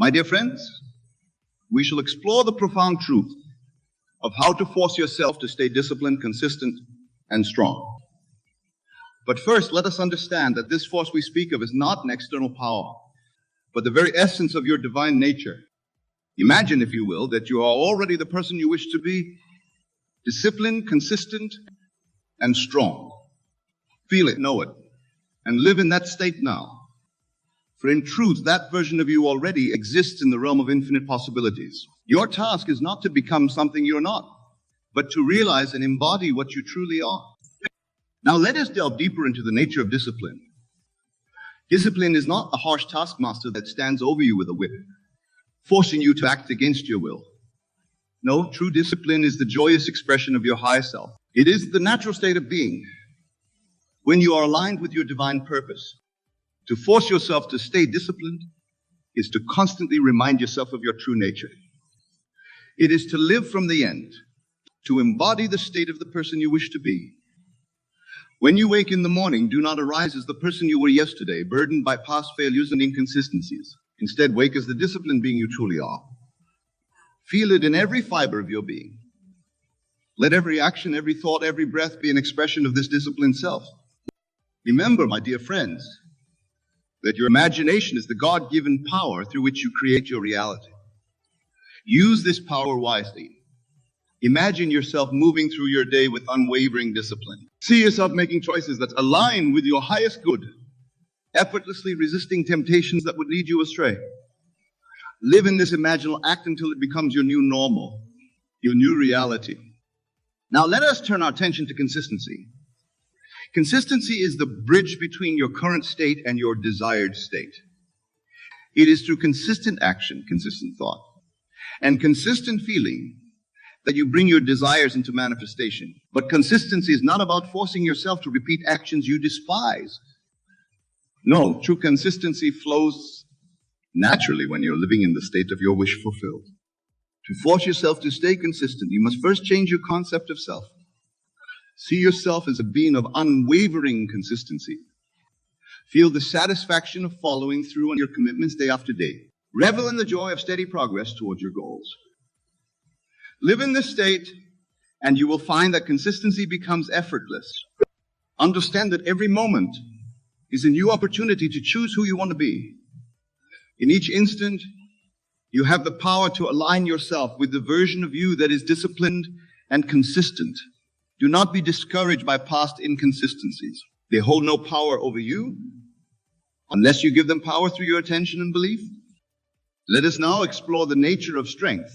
My dear friends, we shall explore the profound truth of how to force yourself to stay disciplined, consistent, and strong. But first, let us understand that this force we speak of is not an external power, but the very essence of your divine nature. Imagine, if you will, that you are already the person you wish to be, disciplined, consistent, and strong. Feel it, know it, and live in that state now. For in truth, that version of you already exists in the realm of infinite possibilities. Your task is not to become something you're not, but to realize and embody what you truly are. Now let us delve deeper into the nature of discipline. Discipline is not a harsh taskmaster that stands over you with a whip, forcing you to act against your will. No, true discipline is the joyous expression of your higher self. It is the natural state of being when you are aligned with your divine purpose. To force yourself to stay disciplined is to constantly remind yourself of your true nature. It is to live from the end, to embody the state of the person you wish to be. When you wake in the morning, do not arise as the person you were yesterday, burdened by past failures and inconsistencies. Instead, wake as the disciplined being you truly are. Feel it in every fiber of your being. Let every action, every thought, every breath be an expression of this disciplined self. Remember, my dear friends, that your imagination is the God-given power through which you create your reality. Use this power wisely. Imagine yourself moving through your day with unwavering discipline. See yourself making choices that align with your highest good, effortlessly resisting temptations that would lead you astray. Live in this imaginal act until it becomes your new normal, your new reality. Now let us turn our attention to consistency. Consistency is the bridge between your current state and your desired state. It is through consistent action, consistent thought, and consistent feeling that you bring your desires into manifestation. But consistency is not about forcing yourself to repeat actions you despise. No, true consistency flows naturally when you're living in the state of your wish fulfilled. To force yourself to stay consistent, you must first change your concept of self. See yourself as a being of unwavering consistency. Feel the satisfaction of following through on your commitments day after day. Revel in the joy of steady progress towards your goals. Live in this state, and you will find that consistency becomes effortless. Understand that every moment is a new opportunity to choose who you want to be. In each instant, you have the power to align yourself with the version of you that is disciplined and consistent. Do not be discouraged by past inconsistencies. They hold no power over you unless you give them power through your attention and belief. Let us now explore the nature of strength.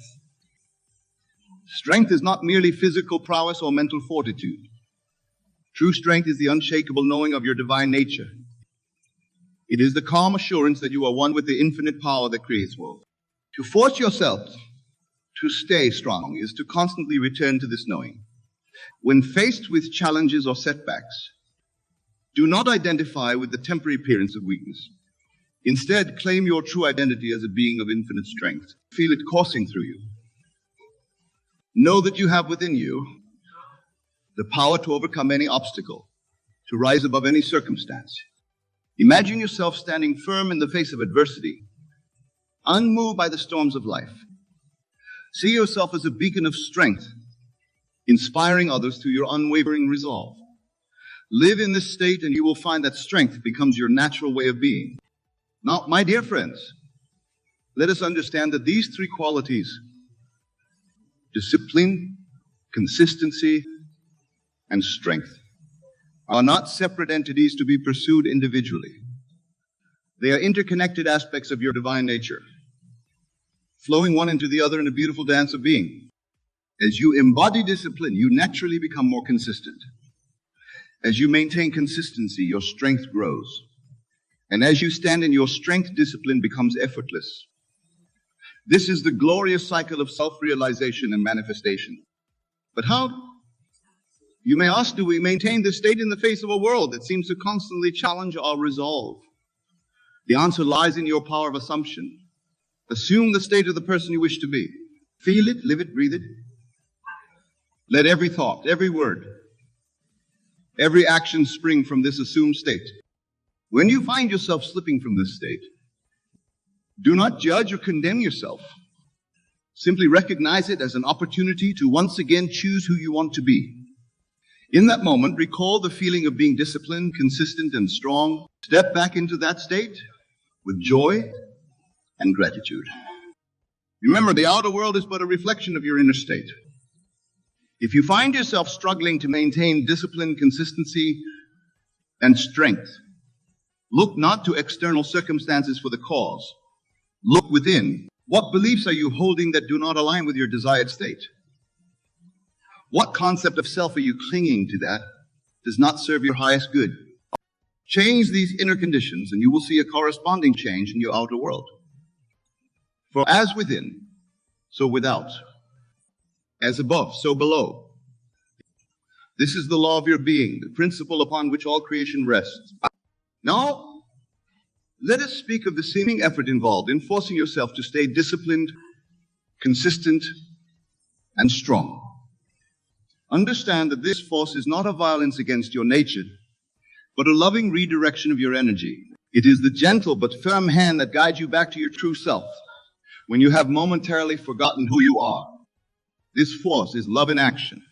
Strength is not merely physical prowess or mental fortitude. True strength is the unshakable knowing of your divine nature. It is the calm assurance that you are one with the infinite power that creates worlds. To force yourself to stay strong is to constantly return to this knowing. When faced with challenges or setbacks, do not identify with the temporary appearance of weakness. Instead, claim your true identity as a being of infinite strength. Feel it coursing through you. Know that you have within you the power to overcome any obstacle, to rise above any circumstance. Imagine yourself standing firm in the face of adversity, unmoved by the storms of life. See yourself as a beacon of strength, inspiring others through your unwavering resolve. Live in this state and you will find that strength becomes your natural way of being. Now, my dear friends, let us understand that these three qualities, discipline, consistency, and strength, are not separate entities to be pursued individually. They are interconnected aspects of your divine nature, flowing one into the other in a beautiful dance of being. As you embody discipline, you naturally become more consistent. As you maintain consistency, your strength grows. And as you stand in your strength, discipline becomes effortless. This is the glorious cycle of self-realization and manifestation. But how? You may ask, do we maintain this state in the face of a world that seems to constantly challenge our resolve? The answer lies in your power of assumption. Assume the state of the person you wish to be. Feel it, live it, breathe it. Let every thought, every word, every action spring from this assumed state. When you find yourself slipping from this state, Do not judge or condemn yourself. Simply recognize it as an opportunity to once again choose who you want to be. In that moment, recall the feeling of being disciplined, consistent, and strong. Step back into that state with joy and gratitude. Remember, the outer world is but a reflection of your inner state. If you find yourself struggling to maintain discipline, consistency, and strength, look not to external circumstances for the cause. Look within. What beliefs are you holding that do not align with your desired state? What concept of self are you clinging to that does not serve your highest good? Change these inner conditions and you will see a corresponding change in your outer world. For as within, so without. As above, so below. This is the law of your being, the principle upon which all creation rests. Now, let us speak of the seeming effort involved in forcing yourself to stay disciplined, consistent, and strong. Understand that this force is not a violence against your nature, but a loving redirection of your energy. It is the gentle but firm hand that guides you back to your true self when you have momentarily forgotten who you are. This force is love in action.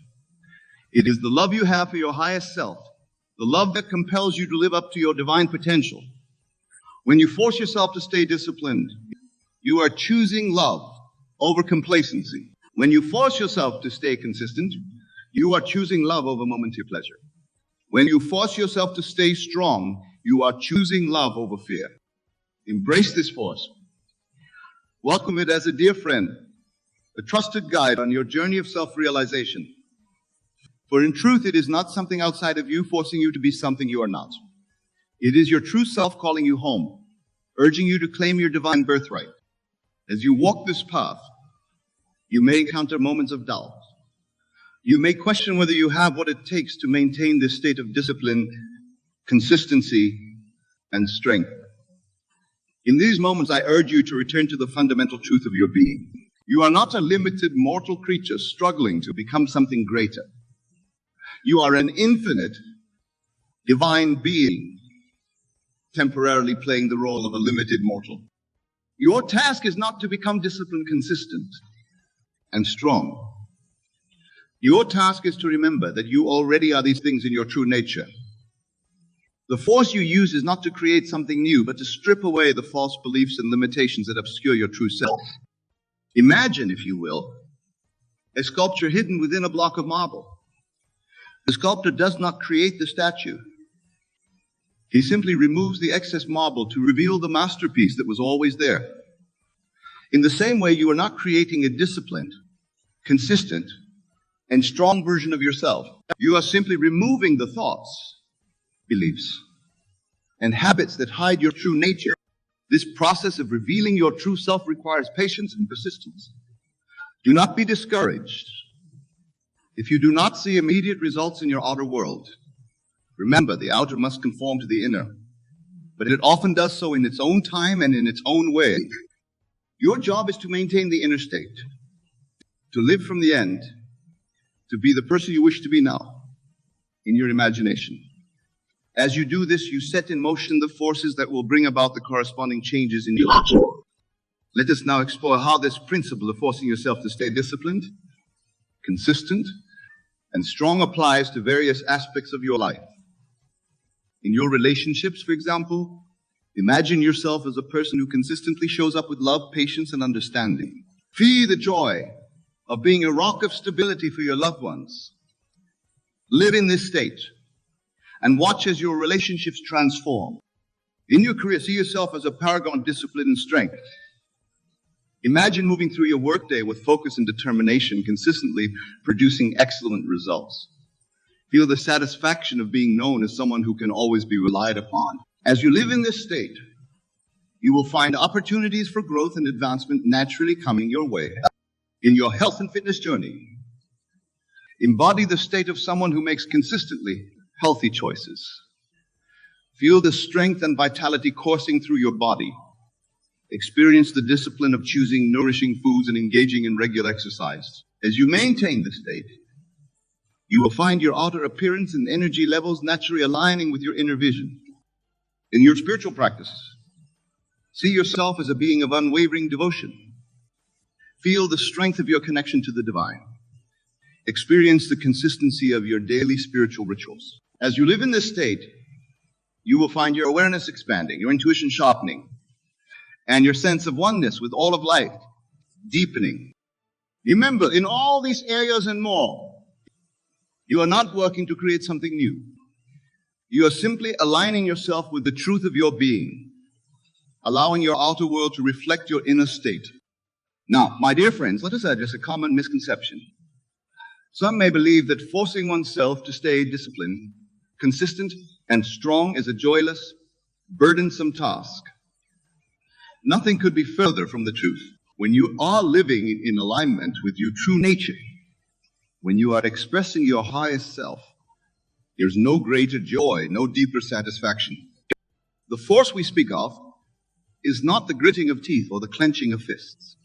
It is the love you have for your highest self, the love that compels you to live up to your divine potential. When you force yourself to stay disciplined, you are choosing love over complacency. When you force yourself to stay consistent, you are choosing love over momentary pleasure. When you force yourself to stay strong, you are choosing love over fear. Embrace this force. Welcome it as a dear friend, a trusted guide on your journey of self-realization. For in truth, it is not something outside of you forcing you to be something you are not. It is your true self calling you home, urging you to claim your divine birthright. As you walk this path, you may encounter moments of doubt. You may question whether you have what it takes to maintain this state of discipline, consistency, and strength. In these moments, I urge you to return to the fundamental truth of your being. You are not a limited mortal creature struggling to become something greater. You are an infinite, divine being, temporarily playing the role of a limited mortal. Your task is not to become disciplined, consistent, and strong. Your task is to remember that you already are these things in your true nature. The force you use is not to create something new, but to strip away the false beliefs and limitations that obscure your true self. Imagine, if you will, a sculpture hidden within a block of marble. The sculptor does not create the statue. He simply removes the excess marble to reveal the masterpiece that was always there. In the same way, you are not creating a disciplined, consistent, and strong version of yourself. You are simply removing the thoughts, beliefs, and habits that hide your true nature. This process of revealing your true self requires patience and persistence. Do not be discouraged if you do not see immediate results in your outer world. Remember, the outer must conform to the inner, but it often does so in its own time and in its own way. Your job is to maintain the inner state, to live from the end, to be the person you wish to be now, in your imagination. As you do this, you set in motion the forces that will bring about the corresponding changes in your life. Let us now explore how this principle of forcing yourself to stay disciplined, consistent, and strong applies to various aspects of your life. In your relationships, for example, imagine yourself as a person who consistently shows up with love, patience, and understanding. Feel the joy of being a rock of stability for your loved ones. Live in this state and watch as your relationships transform. In your career, see yourself as a paragon of discipline and strength. Imagine moving through your workday with focus and determination, consistently producing excellent results. Feel the satisfaction of being known as someone who can always be relied upon. As you live in this state, you will find opportunities for growth and advancement naturally coming your way. In your health and fitness journey, embody the state of someone who makes consistently healthy choices. Feel the strength and vitality coursing through your body. Experience the discipline of choosing nourishing foods and engaging in regular exercise. As you maintain this state, you will find your outer appearance and energy levels naturally aligning with your inner vision. In your spiritual practices, See yourself as a being of unwavering devotion. Feel the strength of your connection to the divine. Experience the consistency of your daily spiritual rituals. As you live in this state, you will find your awareness expanding, your intuition sharpening, and your sense of oneness with all of life deepening. Remember, in all these areas and more, you are not working to create something new. You are simply aligning yourself with the truth of your being, allowing your outer world to reflect your inner state. Now, my dear friends, let us address a common misconception. Some may believe that forcing oneself to stay disciplined, consistent, and strong is a joyless, burdensome task. Nothing could be further from the truth. When you are living in alignment with your true nature, when you are expressing your highest self, there's no greater joy, no deeper satisfaction. The force we speak of is not the gritting of teeth or the clenching of fists.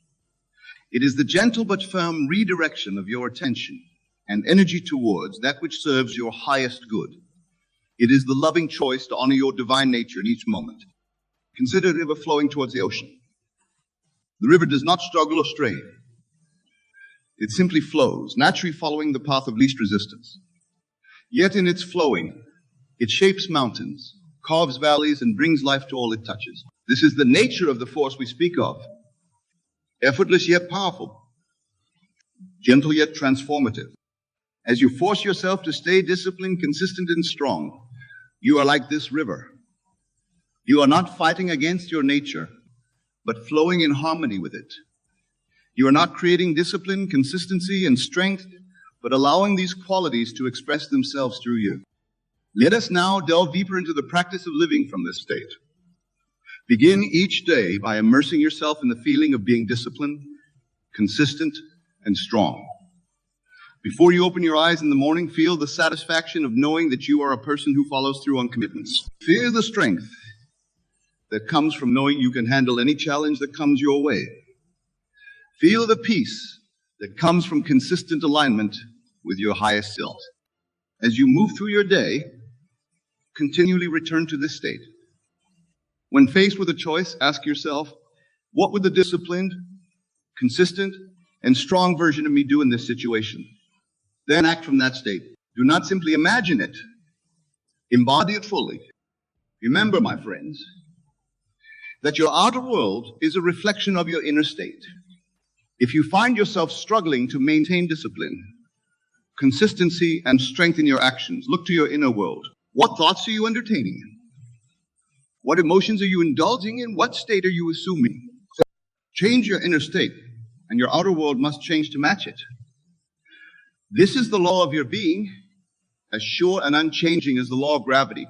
It is the gentle but firm redirection of your attention and energy towards that which serves your highest good. It is the loving choice to honor your divine nature in each moment. Consider a river flowing towards the ocean. The river does not struggle or strain. It simply flows, naturally following the path of least resistance. Yet in its flowing, it shapes mountains, carves valleys, and brings life to all it touches. This is the nature of the force we speak of. Effortless yet powerful, gentle yet transformative. As you force yourself to stay disciplined, consistent, and strong, you are like this river. You are not fighting against your nature, but flowing in harmony with it. You are not creating discipline, consistency, and strength, but allowing these qualities to express themselves through you. Let us now delve deeper into the practice of living from this state. Begin each day by immersing yourself in the feeling of being disciplined, consistent, and strong. Before you open your eyes in the morning, feel the satisfaction of knowing that you are a person who follows through on commitments. Feel the strength that comes from knowing you can handle any challenge that comes your way. Feel the peace that comes from consistent alignment with your highest self. As you move through your day, continually return to this state. When faced with a choice, ask yourself, what would the disciplined, consistent, and strong version of me do in this situation? Then act from that state. Do not simply imagine it. Embody it fully. Remember, my friends, that your outer world is a reflection of your inner state. If you find yourself struggling to maintain discipline, consistency, and strength in your actions, look to your inner world. What thoughts are you entertaining? What emotions are you indulging in? What state are you assuming? Change your inner state, and your outer world must change to match it. This is the law of your being, as sure and unchanging as the law of gravity.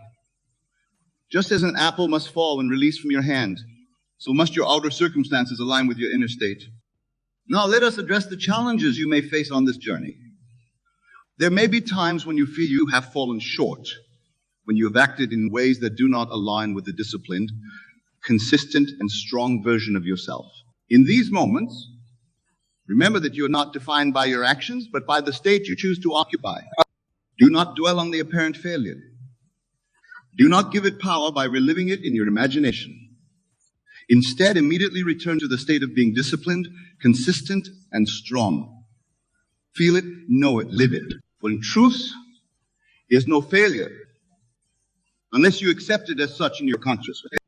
Just as an apple must fall when released from your hand, so must your outer circumstances align with your inner state. Now let us address the challenges you may face on this journey. There may be times when you feel you have fallen short, when you have acted in ways that do not align with the disciplined, consistent, and strong version of yourself. In these moments, remember that you are not defined by your actions, but by the state you choose to occupy. Do not dwell on the apparent failure. Do not give it power by reliving it in your imagination. Instead, immediately return to the state of being disciplined, consistent, and strong. Feel it, know it, live it. For in truth, is no failure unless you accept it as such in your consciousness.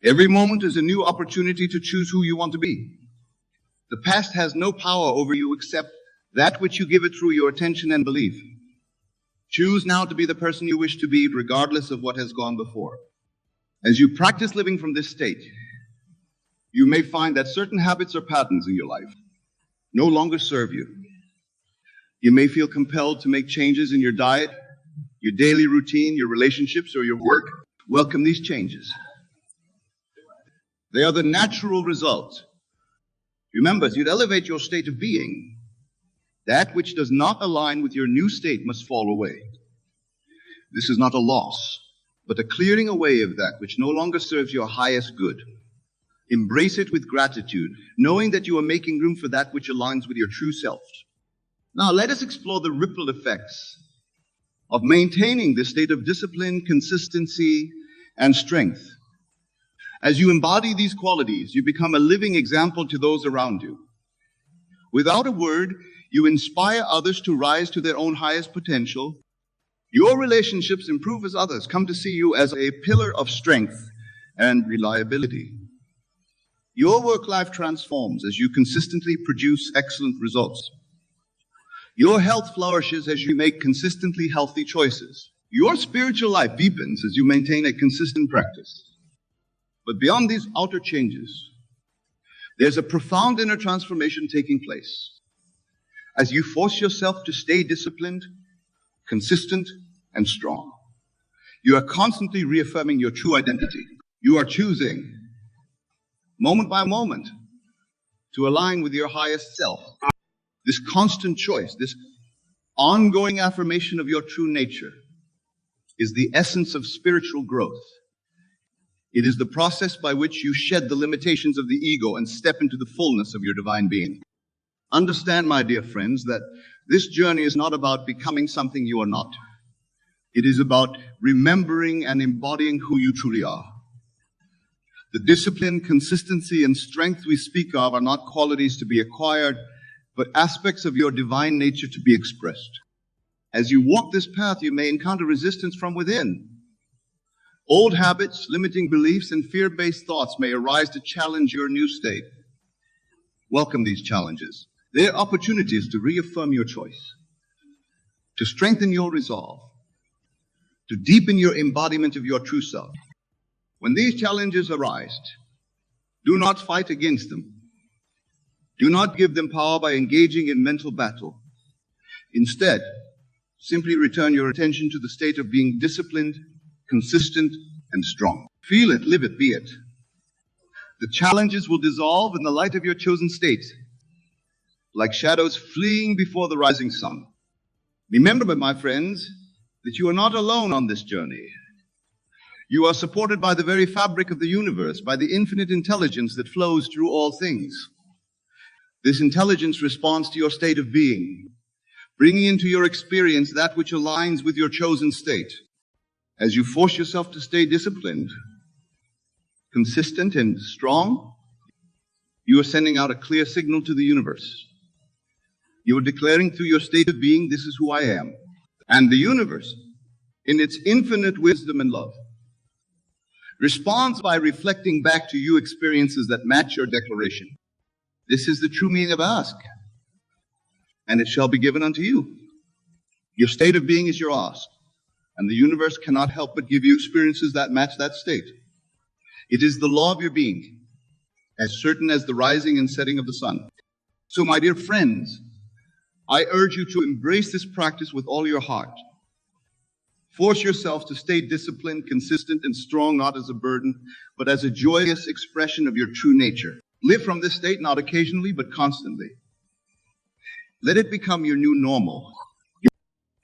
Every moment is a new opportunity to choose who you want to be. The past has no power over you except that which you give it through your attention and belief. Choose now to be the person you wish to be, regardless of what has gone before. As you practice living from this state, you may find that certain habits or patterns in your life no longer serve you. You may feel compelled to make changes in your diet, your daily routine, your relationships, or your work. Welcome these changes. They are the natural result. Remember, as you elevate your state of being, that which does not align with your new state must fall away. This is not a loss, but a clearing away of that which no longer serves your highest good. Embrace it with gratitude, knowing that you are making room for that which aligns with your true self. Now, let us explore the ripple effects of maintaining this state of discipline, consistency, and strength. As you embody these qualities, you become a living example to those around you. Without a word, you inspire others to rise to their own highest potential. Your relationships improve as others come to see you as a pillar of strength and reliability. Your work life transforms as you consistently produce excellent results. Your health flourishes as you make consistently healthy choices. Your spiritual life deepens as you maintain a consistent practice. But beyond these outer changes, there's a profound inner transformation taking place. As you force yourself to stay disciplined, consistent, and strong, you are constantly reaffirming your true identity. You are choosing, moment by moment, to align with your highest self. This constant choice, this ongoing affirmation of your true nature, is the essence of spiritual growth. It is the process by which you shed the limitations of the ego and step into the fullness of your divine being. Understand, my dear friends, that this journey is not about becoming something you are not. It is about remembering and embodying who you truly are. The discipline, consistency, and strength we speak of are not qualities to be acquired, but aspects of your divine nature to be expressed. As you walk this path, you may encounter resistance from within. Old habits, limiting beliefs, and fear-based thoughts may arise to challenge your new state. Welcome these challenges. They are opportunities to reaffirm your choice, to strengthen your resolve, to deepen your embodiment of your true self. When these challenges arise, do not fight against them. Do not give them power by engaging in mental battle. Instead, simply return your attention to the state of being disciplined, consistent, and strong. Feel it, live it, be it. The challenges will dissolve in the light of your chosen state, like shadows fleeing before the rising sun. Remember, my friends, that you are not alone on this journey. You are supported by the very fabric of the universe, by the infinite intelligence that flows through all things. This intelligence responds to your state of being, bringing into your experience that which aligns with your chosen state. As you force yourself to stay disciplined, consistent, and strong, you are sending out a clear signal to the universe. You are declaring through your state of being, this is who I am. And the universe, in its infinite wisdom and love, responds by reflecting back to you experiences that match your declaration. This is the true meaning of ask, and it shall be given unto you. Your state of being is your ask, and the universe cannot help but give you experiences that match that state. It is the law of your being, as certain as the rising and setting of the sun. So, my dear friends, I urge you to embrace this practice with all your heart. Force yourself to stay disciplined, consistent, and strong, not as a burden, but as a joyous expression of your true nature. Live from this state, not occasionally, but constantly. Let it become your new normal.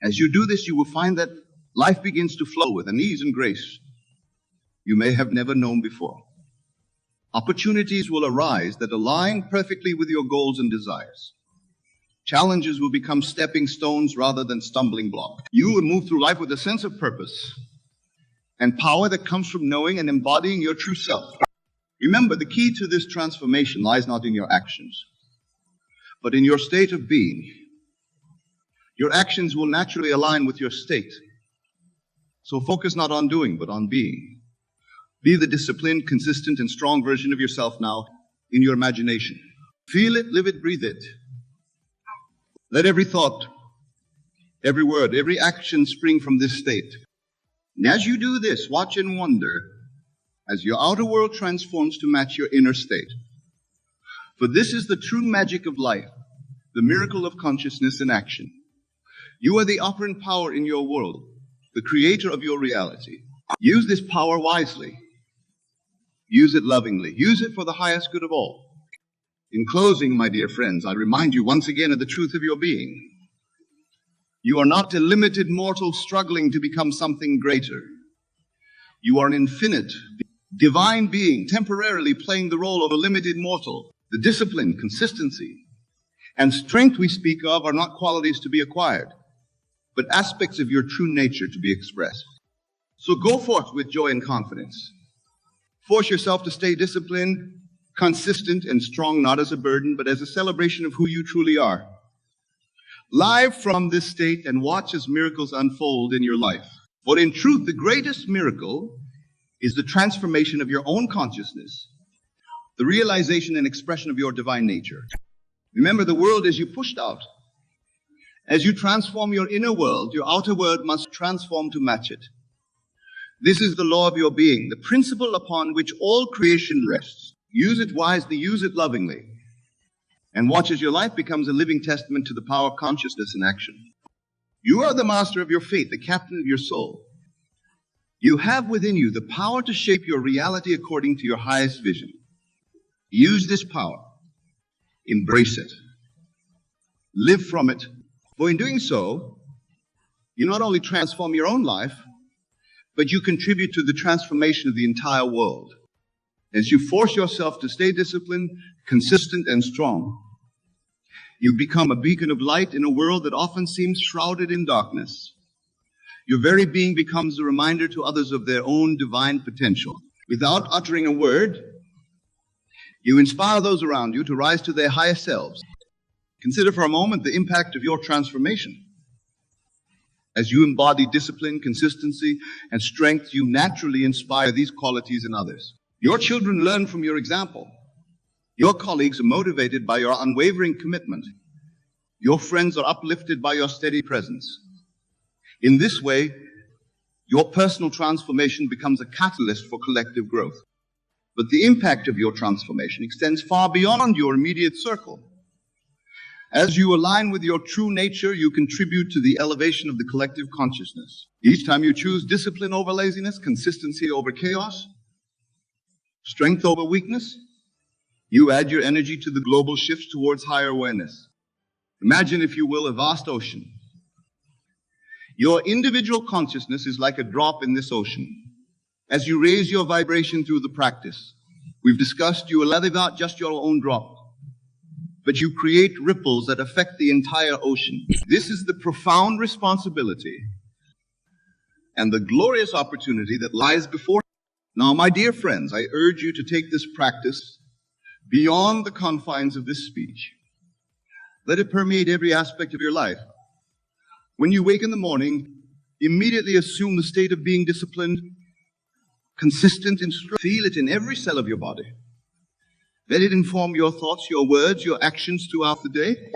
As you do this, you will find that life begins to flow with an ease and grace you may have never known before. Opportunities will arise that align perfectly with your goals and desires. Challenges will become stepping stones rather than stumbling blocks. You will move through life with a sense of purpose and power that comes from knowing and embodying your true self. Remember, the key to this transformation lies not in your actions, but in your state of being. Your actions will naturally align with your state. So focus not on doing, but on being. Be the disciplined, consistent, and strong version of yourself now in your imagination. Feel it, live it, breathe it. Let every thought, every word, every action spring from this state. And as you do this, watch and wonder as your outer world transforms to match your inner state. For this is the true magic of life, the miracle of consciousness in action. You are the operant power in your world, the creator of your reality. Use this power wisely. Use it lovingly. Use it for the highest good of all. In closing, my dear friends, I remind you once again of the truth of your being. You are not a limited mortal struggling to become something greater. You are an infinite, divine being temporarily playing the role of a limited mortal. The discipline, consistency, and strength we speak of are not qualities to be acquired, but aspects of your true nature to be expressed. So go forth with joy and confidence. Force yourself to stay disciplined, consistent, and strong, not as a burden, but as a celebration of who you truly are. Live from this state and watch as miracles unfold in your life. For in truth, the greatest miracle is the transformation of your own consciousness, the realization and expression of your divine nature. Remember, the world is you pushed out. As you transform your inner world, your outer world must transform to match it. This is the law of your being, the principle upon which all creation rests. Use it wisely, use it lovingly, and watch as your life becomes a living testament to the power of consciousness in action. You are the master of your fate, the captain of your soul. You have within you the power to shape your reality according to your highest vision. Use this power. Embrace it. Live from it. For in doing so, you not only transform your own life, but you contribute to the transformation of the entire world. As you force yourself to stay disciplined, consistent, and strong, you become a beacon of light in a world that often seems shrouded in darkness. Your very being becomes a reminder to others of their own divine potential. Without uttering a word, you inspire those around you to rise to their highest selves. Consider for a moment the impact of your transformation. As you embody discipline, consistency, and strength, you naturally inspire these qualities in others. Your children learn from your example. Your colleagues are motivated by your unwavering commitment. Your friends are uplifted by your steady presence. In this way, your personal transformation becomes a catalyst for collective growth. But the impact of your transformation extends far beyond your immediate circle. As you align with your true nature, you contribute to the elevation of the collective consciousness. Each time you choose discipline over laziness, consistency over chaos, strength over weakness, you add your energy to the global shift towards higher awareness. Imagine, if you will, a vast ocean. Your individual consciousness is like a drop in this ocean. As you raise your vibration through the practice, we've discussed you will let out just your own drop, but you create ripples that affect the entire ocean. This is the profound responsibility and the glorious opportunity that lies before you. Now, my dear friends, I urge you to take this practice beyond the confines of this speech. Let it permeate every aspect of your life. When you wake in the morning, immediately assume the state of being disciplined, consistent, and strong. Feel it in every cell of your body. Let it inform your thoughts, your words, your actions throughout the day.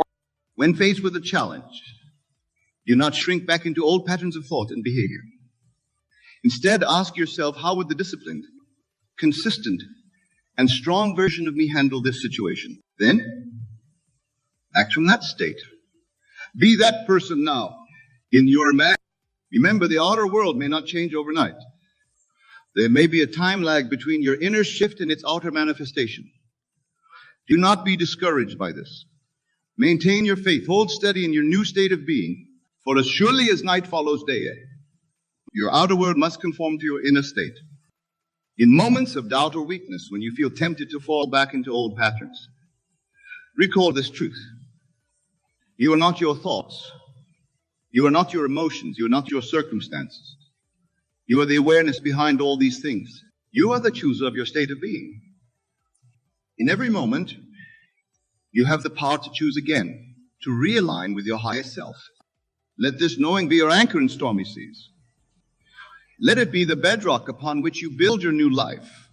When faced with a challenge, do not shrink back into old patterns of thought and behavior. Instead, ask yourself, how would the disciplined, consistent, and strong version of me handle this situation? Then, act from that state. Be that person now in your imagination. Remember, the outer world may not change overnight. There may be a time lag between your inner shift and its outer manifestation. Do not be discouraged by this. Maintain your faith. Hold steady in your new state of being. For as surely as night follows day, your outer world must conform to your inner state. In moments of doubt or weakness, when you feel tempted to fall back into old patterns, recall this truth. You are not your thoughts. You are not your emotions. You are not your circumstances. You are the awareness behind all these things. You are the chooser of your state of being. In every moment, you have the power to choose again, to realign with your highest self. Let this knowing be your anchor in stormy seas. Let it be the bedrock upon which you build your new life.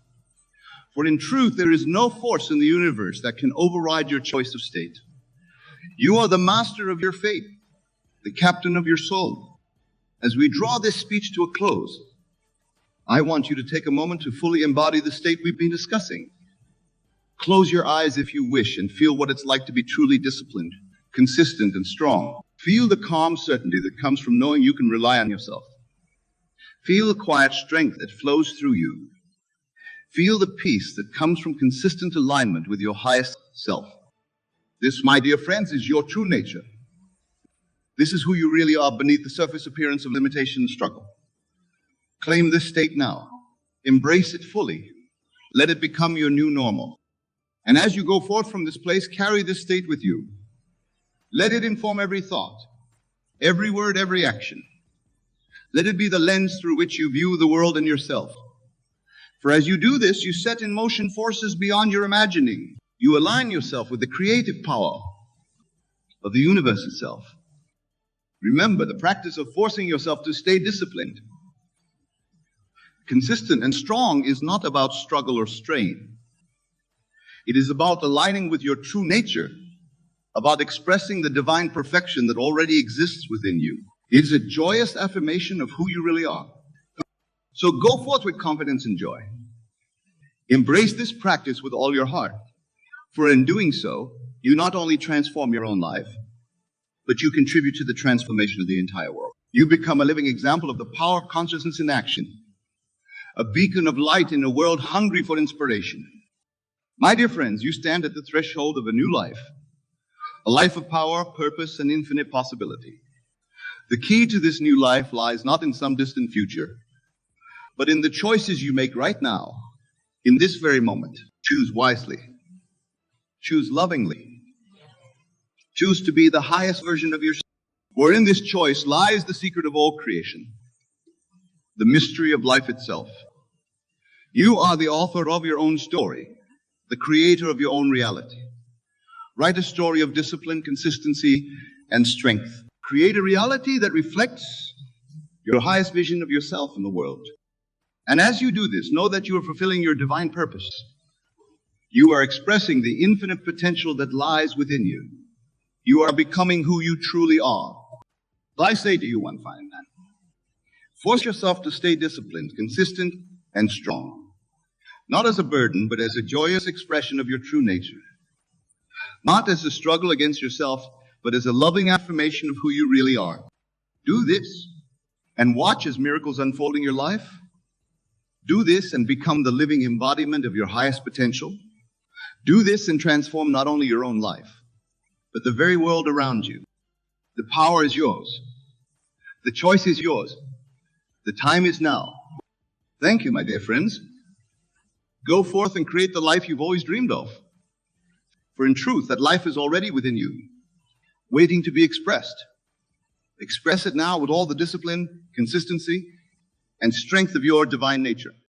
For in truth, there is no force in the universe that can override your choice of state. You are the master of your fate, the captain of your soul. As we draw this speech to a close, I want you to take a moment to fully embody the state we've been discussing. Close your eyes if you wish and feel what it's like to be truly disciplined, consistent, and strong. Feel the calm certainty that comes from knowing you can rely on yourself. Feel the quiet strength that flows through you. Feel the peace that comes from consistent alignment with your highest self. This, my dear friends, is your true nature. This is who you really are beneath the surface appearance of limitation and struggle. Claim this state now. Embrace it fully. Let it become your new normal. And as you go forth from this place, carry this state with you. Let it inform every thought, every word, every action. Let it be the lens through which you view the world and yourself. For as you do this, you set in motion forces beyond your imagining. You align yourself with the creative power of the universe itself. Remember, the practice of forcing yourself to stay disciplined, consistent, and strong is not about struggle or strain. It is about aligning with your true nature, about expressing the divine perfection that already exists within you. It is a joyous affirmation of who you really are. So go forth with confidence and joy. Embrace this practice with all your heart, for in doing so, you not only transform your own life, but you contribute to the transformation of the entire world. You become a living example of the power of consciousness in action, a beacon of light in a world hungry for inspiration. My dear friends, you stand at the threshold of a new life, a life of power, purpose, and infinite possibility. The key to this new life lies not in some distant future, but in the choices you make right now, in this very moment. Choose wisely. Choose lovingly. Choose to be the highest version of yourself. For in this choice lies the secret of all creation, the mystery of life itself. You are the author of your own story, the creator of your own reality. Write a story of discipline, consistency, and strength. Create a reality that reflects your highest vision of yourself in the world. And as you do this, know that you are fulfilling your divine purpose. You are expressing the infinite potential that lies within you. You are becoming who you truly are. I say to you one fine man, force yourself to stay disciplined, consistent, and strong. Not as a burden, but as a joyous expression of your true nature. Not as a struggle against yourself, but as a loving affirmation of who you really are. Do this, and watch as miracles unfold in your life. Do this and become the living embodiment of your highest potential. Do this and transform not only your own life, but the very world around you. The power is yours. The choice is yours. The time is now. Thank you, my dear friends. Go forth and create the life you've always dreamed of. For in truth, that life is already within you, waiting to be expressed. Express it now with all the discipline, consistency, and strength of your divine nature.